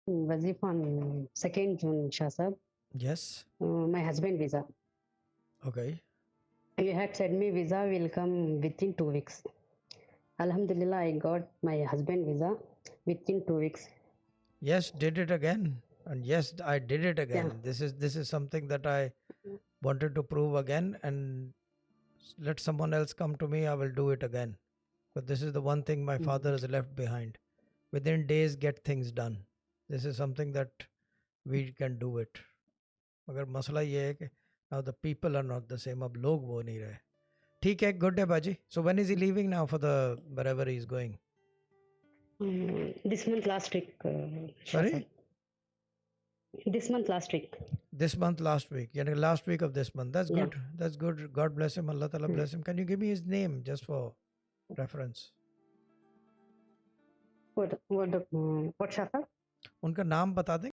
wazifa on 2nd June, Shah Sahab. Yes. My husband visa. Okay. You had said me visa will come within 2 weeks. Alhamdulillah, I got my husband visa within 2 weeks. Yes, did it again. And yes, I did it Yeah. again. This is something that I wanted to prove again, and let someone else come to me, I will do it again. But this is the one thing my father has left behind. Within days, get things done. This is something that we can do it. मगर मसला ये है कि now the people are not the same. अब लोग वो नहीं रहे. ठीक है, good day बाजी. So when is he leaving now for the wherever he is going? This month last week. Shah Sorry? Sahab. This month last week. This month, last week. Yani last week of this month. That's Yeah. good. That's good. God bless him. Allah Ta'ala bless him. Can you give me his name just for reference? What Shah Sahab? उनका नाम बता दें